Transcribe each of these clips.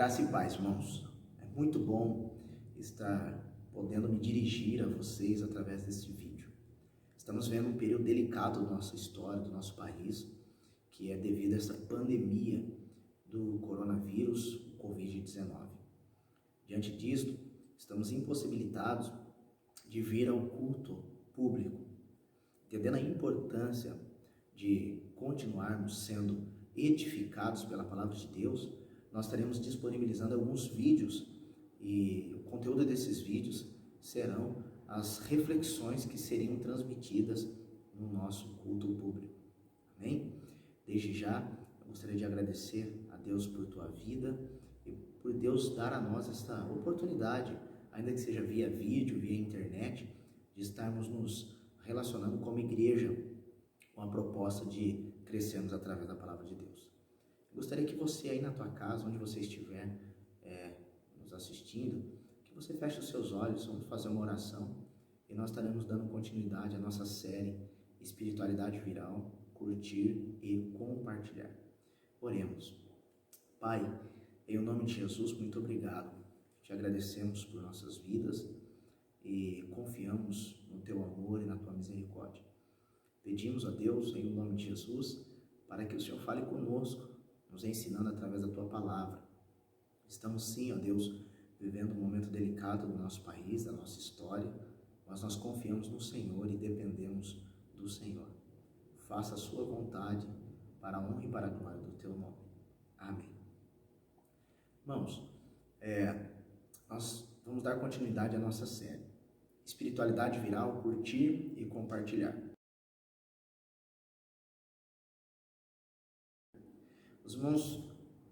Graça e paz, irmãos. É muito bom estar podendo me dirigir a vocês através desse vídeo. Estamos vendo um período delicado da nossa história, do nosso país, que é devido a essa pandemia do coronavírus, o Covid-19. Diante disto, estamos impossibilitados de vir ao culto público, entendendo a importância de continuarmos sendo edificados pela palavra de Deus. Nós estaremos disponibilizando alguns vídeos e o conteúdo desses vídeos serão as reflexões que seriam transmitidas no nosso culto público. Amém? Desde já, eu gostaria de agradecer a Deus por tua vida e por Deus dar a nós esta oportunidade, ainda que seja via vídeo, via internet, de estarmos nos relacionando como igreja com a proposta de crescermos através da palavra de Deus. Eu gostaria que você aí na tua casa, onde você estiver nos assistindo, que você feche os seus olhos, vamos fazer uma oração e nós estaremos dando continuidade à nossa série Espiritualidade Viral, Curtir e Compartilhar. Oremos. Pai, em nome de Jesus, muito obrigado. Te agradecemos por nossas vidas e confiamos no teu amor e na tua misericórdia. Pedimos a Deus, em nome de Jesus, para que o Senhor fale conosco, nos ensinando através da tua palavra. Estamos sim, ó Deus, vivendo um momento delicado do nosso país, da nossa história, mas nós confiamos no Senhor e dependemos do Senhor. Faça a sua vontade para a honra e para a glória do teu nome. Amém. Irmãos, nós vamos dar continuidade à nossa série Espiritualidade Viral, Curtir e Compartilhar. Os irmãos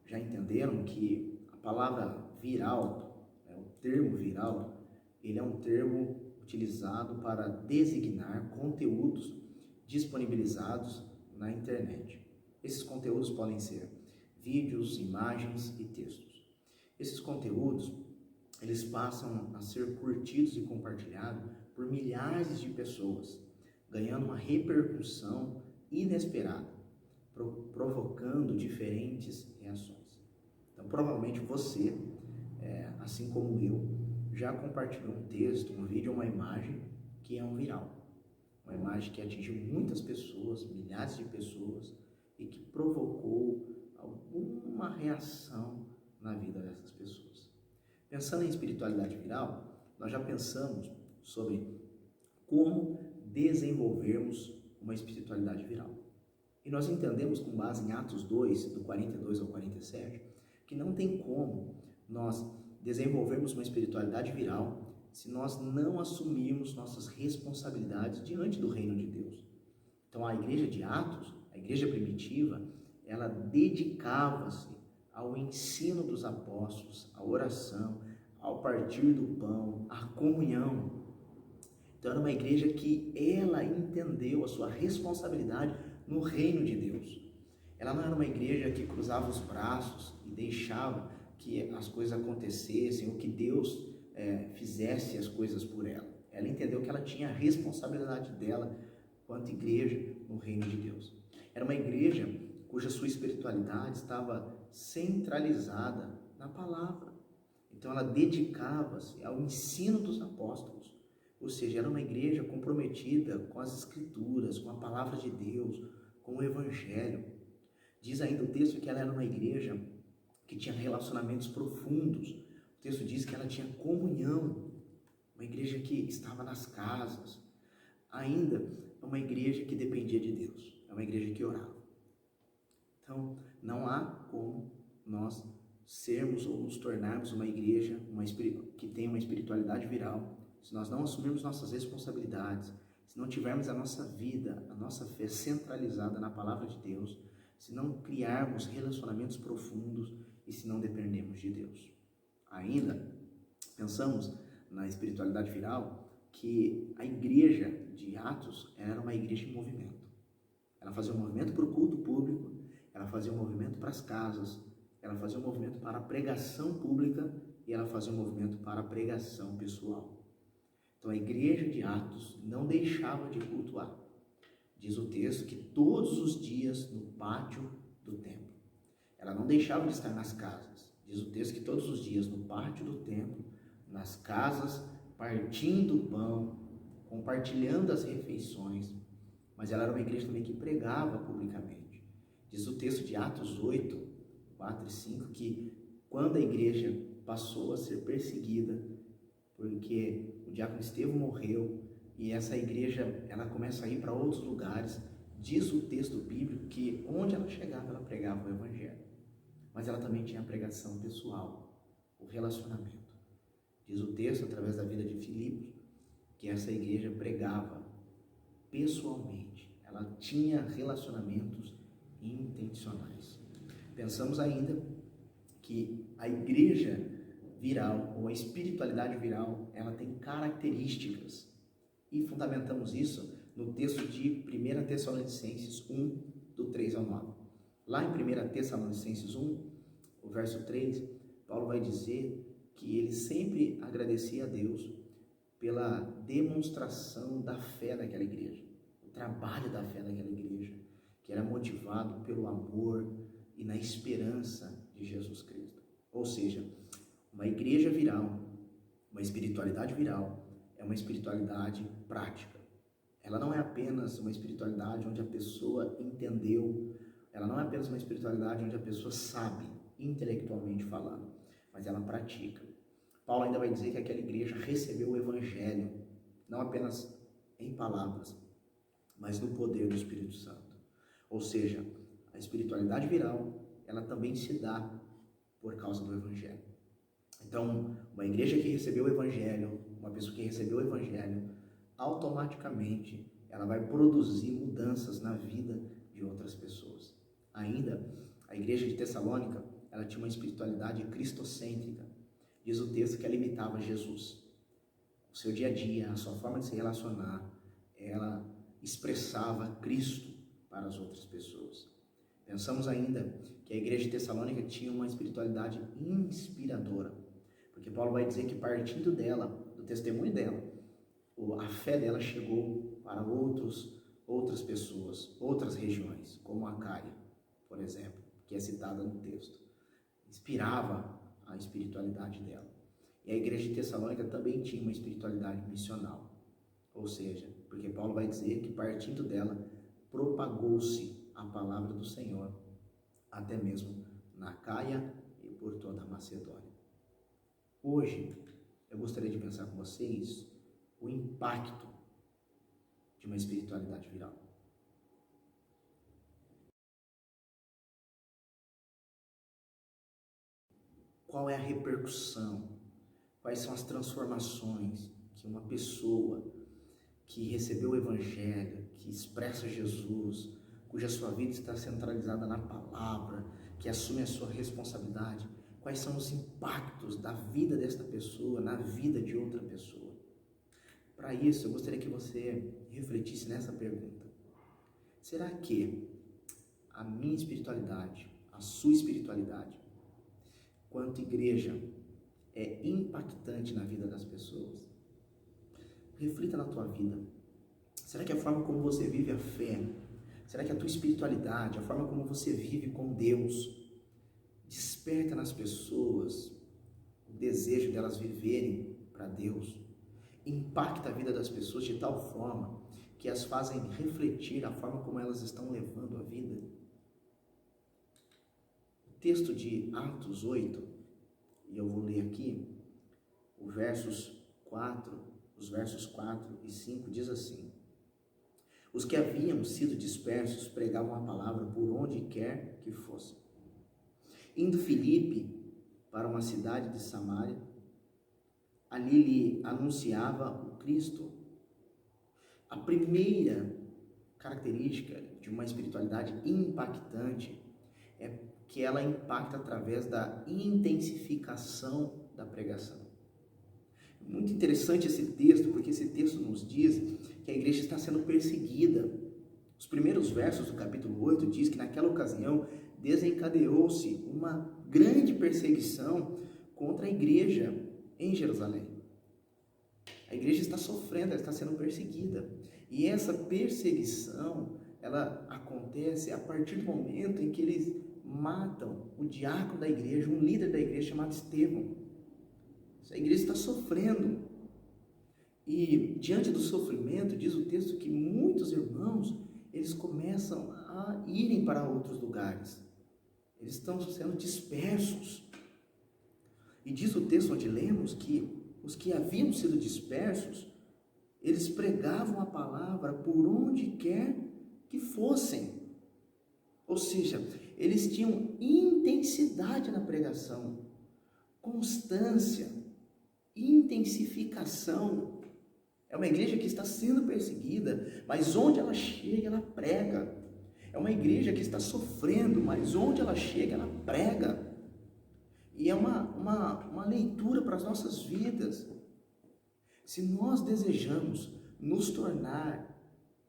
já entenderam que a palavra viral, o termo viral, ele é um termo utilizado para designar conteúdos disponibilizados na internet. Esses conteúdos podem ser vídeos, imagens e textos. Esses conteúdos, eles passam a ser curtidos e compartilhados por milhares de pessoas, ganhando uma repercussão inesperada, provocando diferentes reações. Então, provavelmente você, assim como eu, já compartilhou um texto, um vídeo ou uma imagem que é um viral. Uma imagem que atingiu muitas pessoas, milhares de pessoas, e que provocou alguma reação na vida dessas pessoas. Pensando em espiritualidade viral, nós já pensamos sobre como desenvolvermos uma espiritualidade viral. E nós entendemos, com base em Atos 2, do 42 ao 47, que não tem como nós desenvolvermos uma espiritualidade viral se nós não assumirmos nossas responsabilidades diante do reino de Deus. Então, a igreja de Atos, a igreja primitiva, ela dedicava-se ao ensino dos apóstolos, à oração, ao partir do pão, à comunhão. Então, era uma igreja que ela entendeu a sua responsabilidade no reino de Deus. Ela não era uma igreja que cruzava os braços e deixava que as coisas acontecessem ou que Deus fizesse as coisas por ela. Ela entendeu que ela tinha a responsabilidade dela quanto igreja no reino de Deus. Era uma igreja cuja sua espiritualidade estava centralizada na palavra. Então ela dedicava-se ao ensino dos apóstolos. Ou seja, era uma igreja comprometida com as escrituras, com a palavra de Deus, com o evangelho. Diz ainda o texto que ela era uma igreja que tinha relacionamentos profundos. O texto diz que ela tinha comunhão, uma igreja que estava nas casas. Ainda uma igreja que dependia de Deus, é uma igreja que orava. Então, não há como nós sermos ou nos tornarmos uma igreja que tem uma espiritualidade viral, se nós não assumirmos nossas responsabilidades, se não tivermos a nossa vida, a nossa fé centralizada na palavra de Deus, se não criarmos relacionamentos profundos e se não dependermos de Deus. Ainda pensamos na espiritualidade viral que a igreja de Atos era uma igreja em movimento. Ela fazia um movimento para o culto público, ela fazia um movimento para as casas, ela fazia um movimento para a pregação pública e ela fazia um movimento para a pregação pessoal. Então a igreja de Atos não deixava de cultuar. Diz o texto que todos os dias no pátio do templo. Ela não deixava de estar nas casas. Diz o texto que todos os dias, no pátio do templo, nas casas, partindo o pão, compartilhando as refeições. Mas ela era uma igreja também que pregava publicamente. Diz o texto de Atos 8, 4 e 5, que quando a igreja passou a ser perseguida, porque o diácono Estevão morreu, e essa igreja ela começa a ir para outros lugares, diz o texto bíblico que onde ela chegava, ela pregava o evangelho. Mas ela também tinha a pregação pessoal, o relacionamento. Diz o texto, através da vida de Filipos, que essa igreja pregava pessoalmente. Ela tinha relacionamentos intencionais. Pensamos ainda que a igreja viral, ou a espiritualidade viral, ela tem características. E fundamentamos isso no texto de 1 Tessalonicenses 1, do 3 ao 9. Lá em 1 Tessalonicenses 1, o verso 3, Paulo vai dizer que ele sempre agradecia a Deus pela demonstração da fé daquela igreja, o trabalho da fé daquela igreja, que era motivado pelo amor e na esperança de Jesus Cristo. Ou seja, uma igreja viral, uma espiritualidade viral, é uma espiritualidade prática. Ela não é apenas uma espiritualidade onde a pessoa entendeu, ela não é apenas uma espiritualidade onde a pessoa sabe, intelectualmente falando, mas ela pratica. Paulo ainda vai dizer que aquela igreja recebeu o evangelho, não apenas em palavras, mas no poder do Espírito Santo. Ou seja, a espiritualidade viral, ela também se dá por causa do evangelho. Então, uma igreja que recebeu o evangelho, uma pessoa que recebeu o evangelho, automaticamente ela vai produzir mudanças na vida de outras pessoas. Ainda, a igreja de Tessalônica, ela tinha uma espiritualidade cristocêntrica. Diz o texto que ela imitava Jesus. O seu dia a dia, a sua forma de se relacionar, ela expressava Cristo para as outras pessoas. Pensamos ainda que a igreja de Tessalônica tinha uma espiritualidade inspiradora, porque Paulo vai dizer que partindo dela, do testemunho dela, a fé dela chegou para outras pessoas, outras regiões, como a Acaia, por exemplo, que é citada no texto. Inspirava a espiritualidade dela. E a igreja de Tessalônica também tinha uma espiritualidade missional. Ou seja, porque Paulo vai dizer que partindo dela, propagou-se a palavra do Senhor, até mesmo na Acaia e por toda a Macedônia. Hoje, eu gostaria de pensar com vocês o impacto de uma espiritualidade viral. Qual é a repercussão? Quais são as transformações que uma pessoa que recebeu o evangelho, que expressa Jesus, cuja sua vida está centralizada na palavra, que assume a sua responsabilidade, quais são os impactos da vida desta pessoa na vida de outra pessoa? Para isso, eu gostaria que você refletisse nessa pergunta. Será que a minha espiritualidade, a sua espiritualidade, quanto igreja, é impactante na vida das pessoas? Reflita na tua vida. Será que a forma como você vive a fé, será que a tua espiritualidade, a forma como você vive com Deus, desperta nas pessoas o desejo delas viverem para Deus? Impacta a vida das pessoas de tal forma que as fazem refletir a forma como elas estão levando a vida? O texto de Atos 8, e eu vou ler aqui, os versos 4 e 5, diz assim: os que haviam sido dispersos pregavam a palavra por onde quer que fossem. Indo Filipe para uma cidade de Samaria, ali lhe anunciava o Cristo. A primeira característica de uma espiritualidade impactante é que ela impacta através da intensificação da pregação. Muito interessante esse texto, porque esse texto nos diz que a igreja está sendo perseguida. Os primeiros versos do capítulo 8 diz que naquela ocasião desencadeou-se uma grande perseguição contra a igreja em Jerusalém. A igreja está sofrendo, ela está sendo perseguida. E essa perseguição, ela acontece a partir do momento em que eles matam o diácono da igreja, um líder da igreja chamado Estevão. Essa igreja está sofrendo. E diante do sofrimento, diz o texto que muitos irmãos, eles começam a irem para outros lugares. Eles estão sendo dispersos. E diz o texto onde lemos que os que haviam sido dispersos, eles pregavam a palavra por onde quer que fossem. Ou seja, eles tinham intensidade na pregação, constância, intensificação. É uma igreja que está sendo perseguida, mas onde ela chega, ela prega. É uma igreja que está sofrendo, mas onde ela chega, ela prega. E é uma leitura para as nossas vidas. Se nós desejamos nos tornar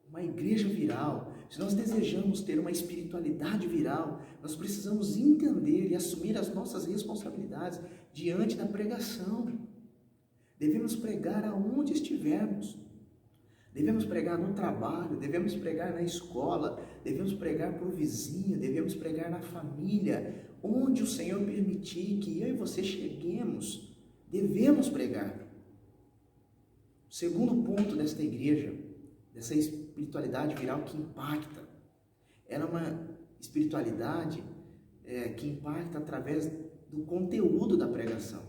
uma igreja viral, se nós desejamos ter uma espiritualidade viral, nós precisamos entender e assumir as nossas responsabilidades diante da pregação. Devemos pregar aonde estivermos. Devemos pregar no trabalho, devemos pregar na escola, devemos pregar para o vizinho, devemos pregar na família. Onde o Senhor permitir que eu e você cheguemos, devemos pregar. O segundo ponto desta igreja, dessa espiritualidade viral que impacta, ela é uma espiritualidade que impacta através do conteúdo da pregação.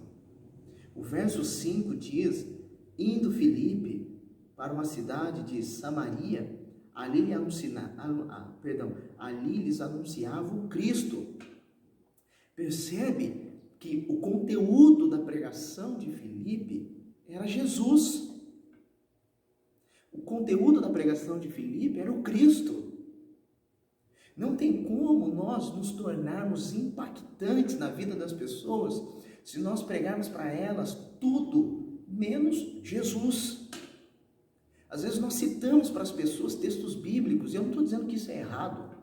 O verso 5 diz: indo Filipe para uma cidade de Samaria, ali lhes anunciava o Cristo. Percebe que o conteúdo da pregação de Filipe era Jesus. O conteúdo da pregação de Filipe era o Cristo. Não tem como nós nos tornarmos impactantes na vida das pessoas se nós pregarmos para elas tudo menos Jesus. Às vezes nós citamos para as pessoas textos bíblicos, e eu não estou dizendo que isso é errado.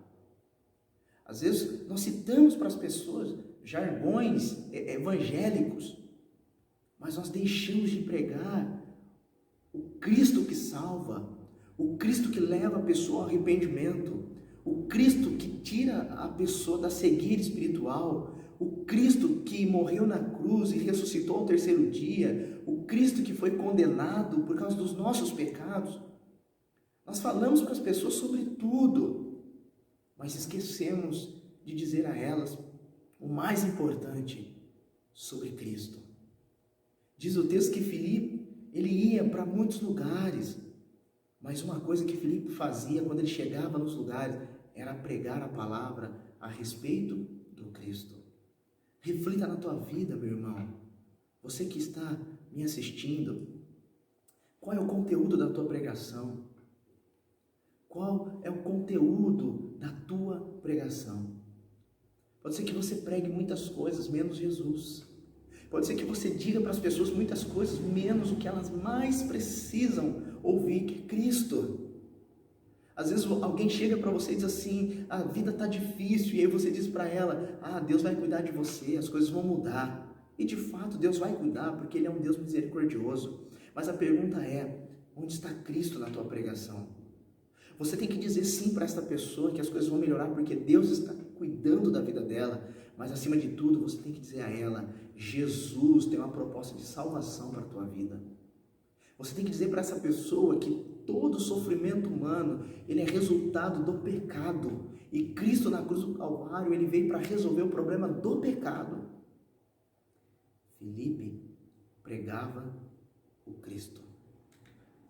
Às vezes nós citamos para as pessoas jargões evangélicos, mas nós deixamos de pregar o Cristo que salva, o Cristo que leva a pessoa ao arrependimento, o Cristo que tira a pessoa da cegueira espiritual, o Cristo que morreu na cruz e ressuscitou ao terceiro dia, o Cristo que foi condenado por causa dos nossos pecados. Nós falamos para as pessoas sobre tudo, mas esquecemos de dizer a elas o mais importante, sobre Cristo. Diz o texto que Filipe, ele ia para muitos lugares, mas uma coisa que Filipe fazia quando ele chegava nos lugares era pregar a palavra a respeito do Cristo. Reflita na tua vida, meu irmão. Você que está me assistindo, qual é o conteúdo da tua pregação? Qual é o conteúdo da tua pregação? Pode ser que você pregue muitas coisas, menos Jesus. Pode ser que você diga para as pessoas muitas coisas, menos o que elas mais precisam ouvir, que é Cristo. Às vezes alguém chega para você e diz assim: a vida está difícil, e aí você diz para ela: Deus vai cuidar de você, as coisas vão mudar. E de fato Deus vai cuidar, porque Ele é um Deus misericordioso. Mas a pergunta é: onde está Cristo na tua pregação? Você tem que dizer sim para esta pessoa que as coisas vão melhorar, porque Deus está cuidando da vida dela. Mas acima de tudo, você tem que dizer a ela: Jesus tem uma proposta de salvação para a tua vida. Você tem que dizer para essa pessoa que todo sofrimento humano, ele é resultado do pecado. E Cristo na cruz do Calvário, ele veio para resolver o problema do pecado. Filipe pregava o Cristo.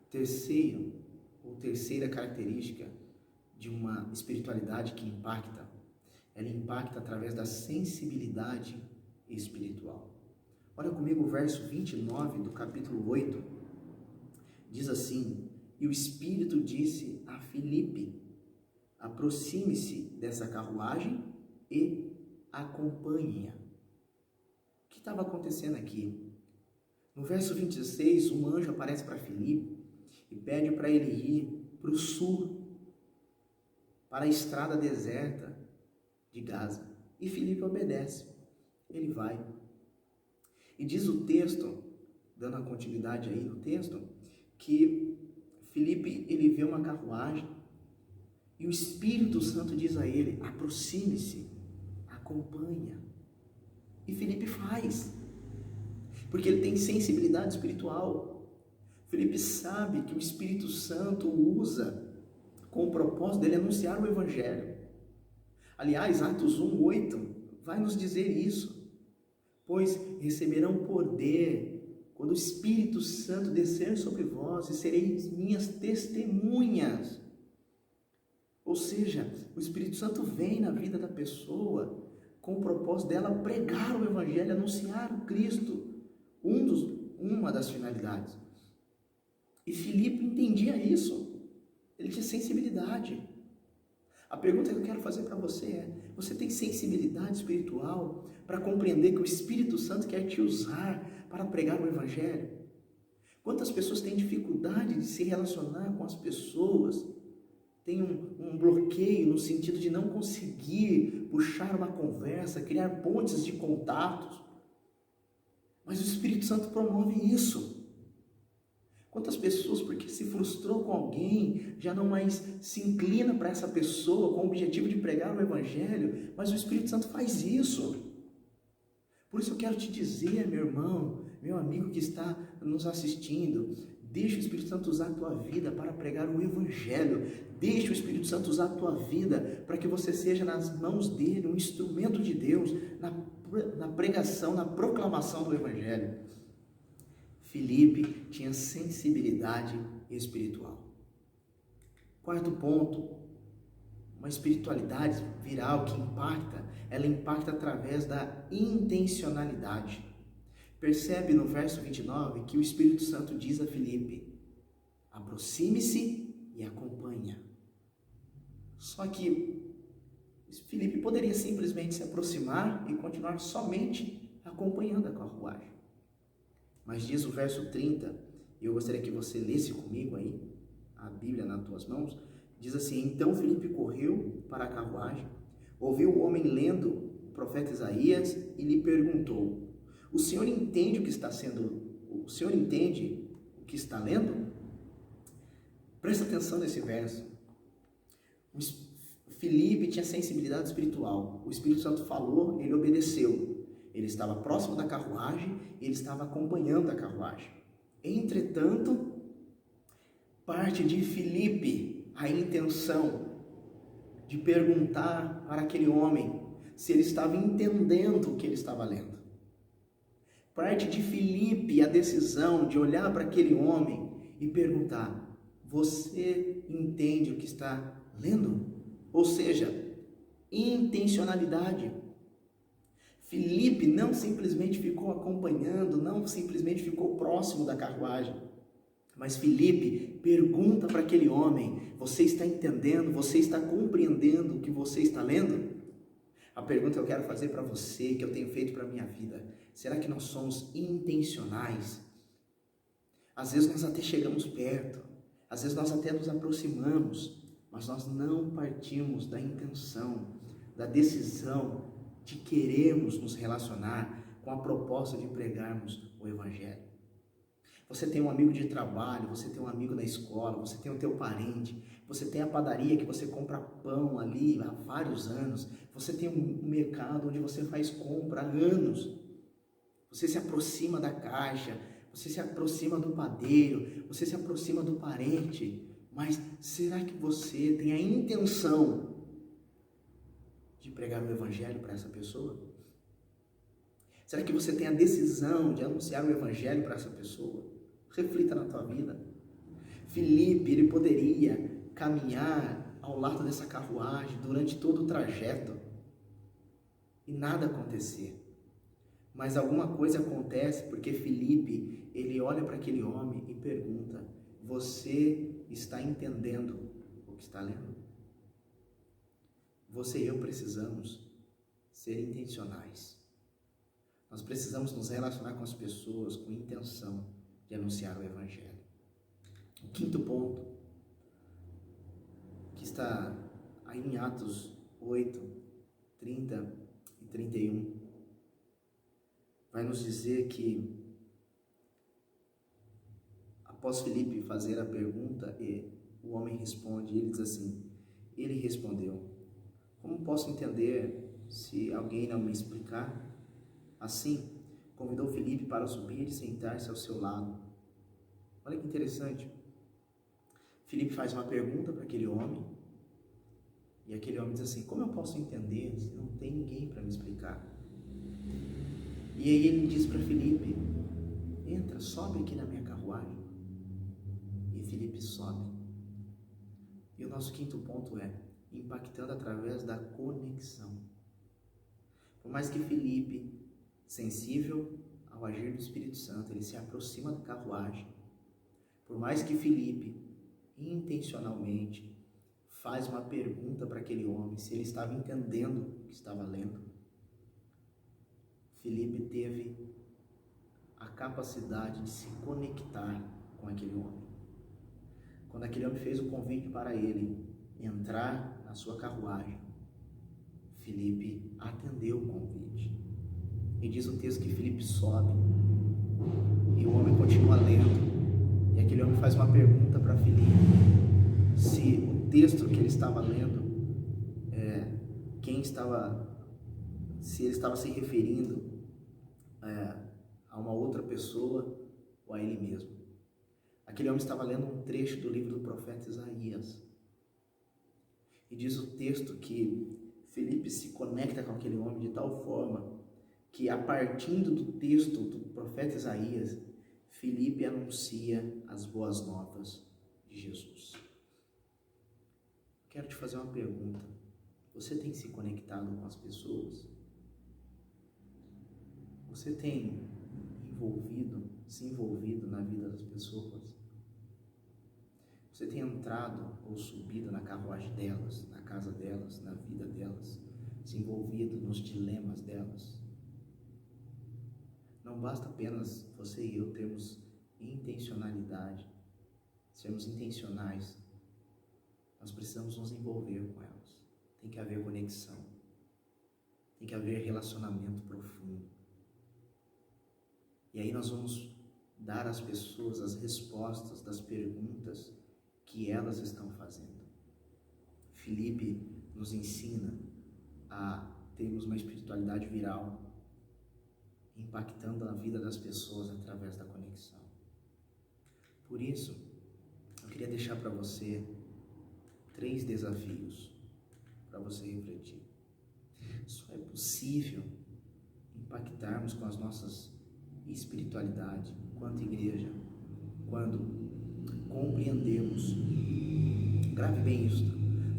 Terceira característica de uma espiritualidade que impacta, ela impacta através da sensibilidade espiritual. Olha comigo o verso 29 do capítulo 8, diz assim: e o Espírito disse a Filipe: aproxime-se dessa carruagem e acompanhe-a. O que estava acontecendo aqui? No verso 26, um anjo aparece para Filipe e pede para ele ir para o sul, para a estrada deserta de Gaza. E Filipe obedece, ele vai. E diz o texto, dando a continuidade aí no texto, que Filipe, ele vê uma carruagem e o Espírito Santo diz a ele: aproxime-se, acompanha. E Filipe faz, porque ele tem sensibilidade espiritual. Filipe sabe que o Espírito Santo usa com o propósito dele anunciar o Evangelho. Aliás, Atos 1:8 vai nos dizer isso. Pois receberão poder quando o Espírito Santo descer sobre vós e sereis minhas testemunhas. Ou seja, o Espírito Santo vem na vida da pessoa com o propósito dela pregar o Evangelho, anunciar o Cristo, uma das finalidades. E Filipe entendia isso, ele tinha sensibilidade. A pergunta que eu quero fazer para você é: você tem sensibilidade espiritual para compreender que o Espírito Santo quer te usar para pregar o Evangelho? Quantas pessoas têm dificuldade de se relacionar com as pessoas? Tem um bloqueio no sentido de não conseguir puxar uma conversa, criar pontes de contatos. Mas o Espírito Santo promove isso. Quantas pessoas, porque se frustrou com alguém, já não mais se inclina para essa pessoa com o objetivo de pregar o Evangelho, mas o Espírito Santo faz isso. Por isso eu quero te dizer, meu irmão, meu amigo que está nos assistindo, deixa o Espírito Santo usar a tua vida para pregar o Evangelho. Deixa o Espírito Santo usar a tua vida para que você seja nas mãos dele um instrumento de Deus na pregação, na proclamação do Evangelho. Filipe tinha sensibilidade espiritual. Quarto ponto, uma espiritualidade viral que ela impacta através da intencionalidade. Percebe no verso 29 que o Espírito Santo diz a Filipe: aproxime-se e acompanha. Só que Filipe poderia simplesmente se aproximar e continuar somente acompanhando a carruagem. Mas diz o verso 30, e eu gostaria que você lesse comigo aí, a Bíblia nas tuas mãos, diz assim: então Filipe correu para a carruagem, ouviu o homem lendo o profeta Isaías e lhe perguntou: o senhor entende o que está lendo? Presta atenção nesse verso. Filipe tinha sensibilidade espiritual. O Espírito Santo falou, ele obedeceu. Ele estava próximo da carruagem, ele estava acompanhando a carruagem. Entretanto, parte de Filipe a intenção de perguntar para aquele homem se ele estava entendendo o que ele estava lendo. Parte de Filipe a decisão de olhar para aquele homem e perguntar: você entende o que está lendo? Ou seja, intencionalidade. Filipe não simplesmente ficou acompanhando, não simplesmente ficou próximo da carruagem, mas Filipe pergunta para aquele homem: você está entendendo, você está compreendendo o que você está lendo? A pergunta que eu quero fazer para você, que eu tenho feito para a minha vida: será que nós somos intencionais? Às vezes nós até chegamos perto, às vezes nós até nos aproximamos, mas nós não partimos da intenção, da decisão de querermos nos relacionar com a proposta de pregarmos o Evangelho. Você tem um amigo de trabalho, você tem um amigo na escola, você tem o teu parente, você tem a padaria que você compra pão ali há vários anos, você tem um mercado onde você faz compra há anos, você se aproxima da caixa, você se aproxima do padeiro, você se aproxima do parente, mas será que você tem a intenção de pregar o Evangelho para essa pessoa? Será que você tem a decisão de anunciar o Evangelho para essa pessoa? Reflita na tua vida. Filipe, ele poderia caminhar ao lado dessa carruagem durante todo o trajeto e nada acontecer. Mas alguma coisa acontece porque Filipe, ele olha para aquele homem e pergunta: você está entendendo o que está lendo? Você e eu precisamos ser intencionais. Nós precisamos nos relacionar com as pessoas com intenção de anunciar o Evangelho. O quinto ponto, que está aí em Atos 8, 30 e 31, vai nos dizer que, após Filipe fazer a pergunta, o homem responde, e ele diz assim: ele respondeu: como posso entender se alguém não me explicar. Assim, convidou Filipe para subir e sentar-se ao seu lado. Olha que interessante. Filipe faz uma pergunta para aquele homem, e aquele homem diz assim: como eu posso entender se não tem ninguém para me explicar? E aí ele diz para Filipe: entra, sobe aqui na minha carruagem. E Filipe sobe. E o nosso quinto ponto é impactando através da conexão. Por mais que Filipe, sensível ao agir do Espírito Santo, ele se aproxima da carruagem. Por mais que Filipe, intencionalmente, faz uma pergunta para aquele homem se ele estava entendendo o que estava lendo, Filipe teve a capacidade de se conectar com aquele homem. Quando aquele homem fez o convite para ele entrar na sua carruagem, Filipe atendeu o convite. E diz o texto que Filipe sobe, e o homem continua lendo, e aquele homem faz uma pergunta para Filipe, se o texto que ele estava lendo, se ele estava se referindo a uma outra pessoa ou a ele mesmo. Aquele homem estava lendo um trecho do livro do profeta Isaías. E diz o texto que Filipe se conecta com aquele homem de tal forma que, a partir do texto do profeta Isaías, Filipe anuncia as boas novas de Jesus. Quero te fazer uma pergunta. Você tem se conectado com as pessoas? Você tem se envolvido na vida das pessoas? Você tem entrado ou subido na carruagem delas, na casa delas, na vida delas, se envolvido nos dilemas delas? Não basta apenas você e eu termos intencionalidade, sermos intencionais. Nós precisamos nos envolver com elas. Tem que haver conexão. Tem que haver relacionamento profundo. E aí nós vamos dar às pessoas as respostas das perguntas que elas estão fazendo. Filipe nos ensina a termos uma espiritualidade viral, impactando a vida das pessoas através da conexão. Por isso, eu queria deixar para você 3 desafios para você refletir. Só é possível impactarmos com as nossas espiritualidade enquanto igreja quando compreendemos, grave bem isso,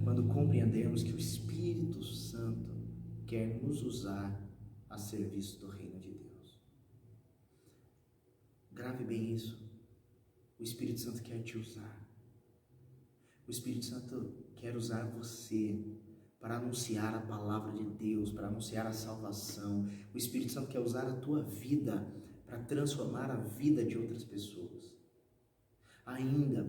quando compreendemos que o Espírito Santo quer nos usar a serviço do reino de Deus. Grave bem isso. O Espírito Santo quer te usar. O Espírito Santo quer usar você para anunciar a palavra de Deus, para anunciar a salvação. O Espírito Santo quer usar a tua vida para transformar a vida de outras pessoas. Ainda,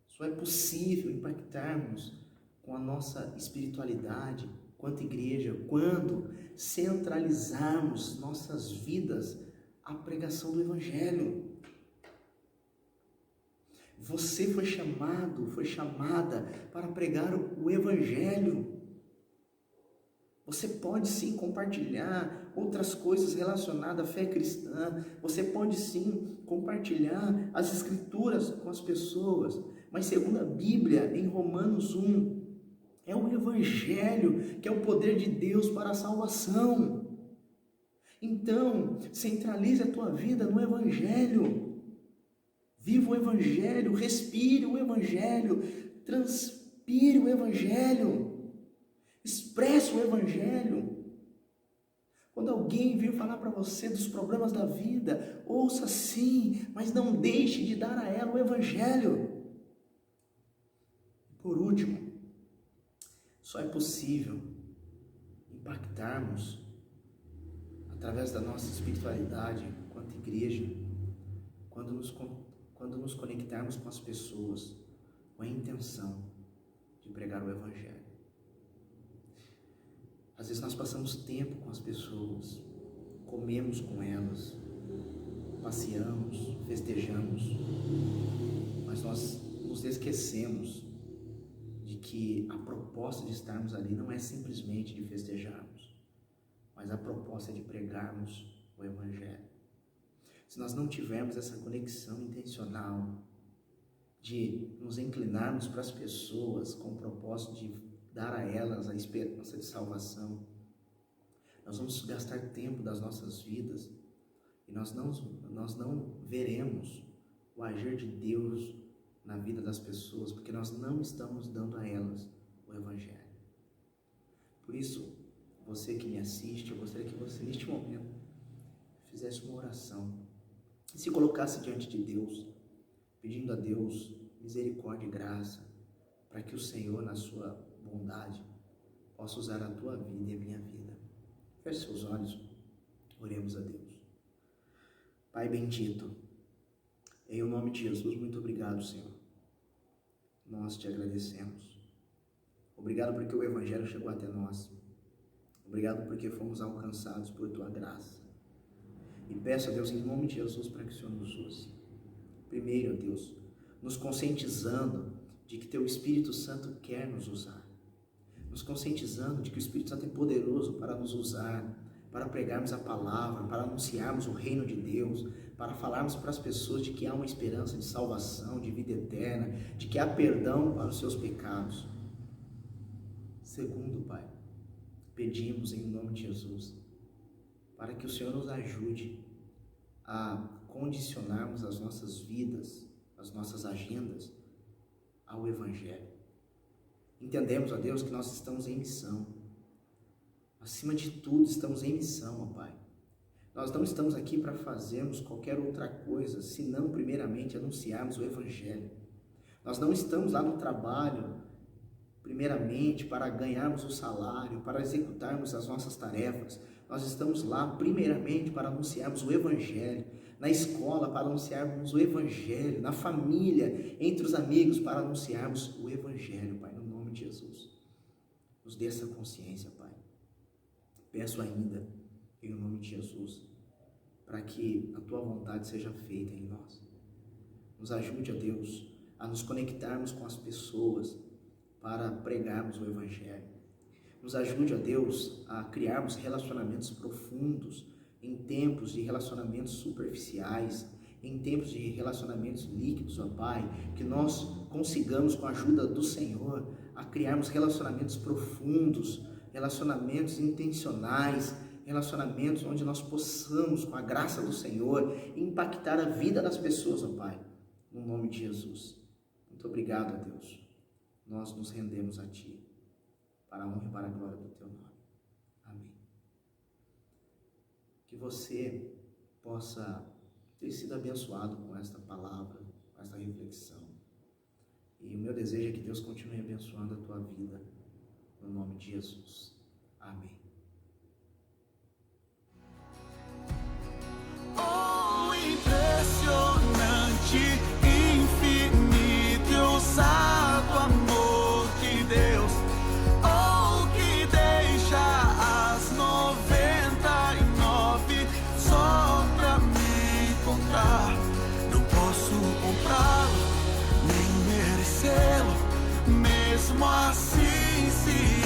só é possível impactarmos com a nossa espiritualidade quanto igreja quando centralizarmos nossas vidas à pregação do Evangelho. Você foi chamada para pregar o Evangelho. Você pode sim compartilhar outras coisas relacionadas à fé cristã. Você pode sim compartilhar as Escrituras com as pessoas. Mas segundo a Bíblia, em Romanos 1, é o Evangelho que é o poder de Deus para a salvação. Então, centralize a tua vida no Evangelho. Viva o Evangelho, respire o Evangelho, transpire o Evangelho. Expresse o Evangelho. Quando alguém vir falar para você dos problemas da vida, ouça sim, mas não deixe de dar a ela o Evangelho. Por último, só é possível impactarmos através da nossa espiritualidade enquanto igreja quando nos conectarmos com as pessoas com a intenção de pregar o Evangelho. Às vezes nós passamos tempo com as pessoas, comemos com elas, passeamos, festejamos, mas nós nos esquecemos de que a proposta de estarmos ali não é simplesmente de festejarmos, mas a proposta é de pregarmos o Evangelho. Se nós não tivermos essa conexão intencional de nos inclinarmos para as pessoas com o propósito de dar a elas a esperança de salvação, nós vamos gastar tempo das nossas vidas e nós não veremos o agir de Deus na vida das pessoas, porque nós não estamos dando a elas o Evangelho. Por isso, você que me assiste, eu gostaria que você, neste momento, fizesse uma oração e se colocasse diante de Deus, pedindo a Deus misericórdia e graça, para que o Senhor, na sua bondade, possa usar a tua vida e a minha vida. Feche seus olhos, oremos a Deus. Pai bendito, em o nome de Jesus, muito obrigado, Senhor. Nós te agradecemos. Obrigado porque o Evangelho chegou até nós. Obrigado porque fomos alcançados por tua graça. E peço a Deus, em nome de Jesus, para que o Senhor nos use. Primeiro, Deus, nos conscientizando de que teu Espírito Santo quer nos usar. Nos conscientizando de que o Espírito Santo é poderoso para nos usar, para pregarmos a palavra, para anunciarmos o reino de Deus, para falarmos para as pessoas de que há uma esperança de salvação, de vida eterna, de que há perdão para os seus pecados. Segundo, Pai, pedimos em nome de Jesus, para que o Senhor nos ajude a condicionarmos as nossas vidas, as nossas agendas ao Evangelho. Entendemos, ó Deus, que nós estamos em missão. Acima de tudo, estamos em missão, ó Pai. Nós não estamos aqui para fazermos qualquer outra coisa, senão, primeiramente, anunciarmos o Evangelho. Nós não estamos lá no trabalho, primeiramente, para ganharmos o salário, para executarmos as nossas tarefas. Nós estamos lá, primeiramente, para anunciarmos o Evangelho. Na escola, para anunciarmos o Evangelho. Na família, entre os amigos, para anunciarmos o Evangelho, Pai, no nome de Jesus. Nos dê essa consciência, Pai. Peço ainda, em nome de Jesus, para que a tua vontade seja feita em nós. Nos ajude, ó Deus, a nos conectarmos com as pessoas para pregarmos o Evangelho. Nos ajude, ó Deus, a criarmos relacionamentos profundos em tempos de relacionamentos superficiais, em tempos de relacionamentos líquidos, ó Pai, que nós consigamos, com a ajuda do Senhor, a criarmos relacionamentos profundos, relacionamentos intencionais, relacionamentos onde nós possamos, com a graça do Senhor, impactar a vida das pessoas, ó Pai, no nome de Jesus. Muito obrigado, ó Deus. Nós nos rendemos a Ti, para a honra e para a glória do Teu nome. Amém. Que você possa ter sido abençoado com esta palavra, com esta reflexão. E o meu desejo é que Deus continue abençoando a tua vida, no nome de Jesus. Amém. Oh, impressionante, infinito e ousado amor de Deus. Oh, que deixa as 99 só pra me encontrar. Não posso comprá-lo, nem merecê-lo, mesmo assim se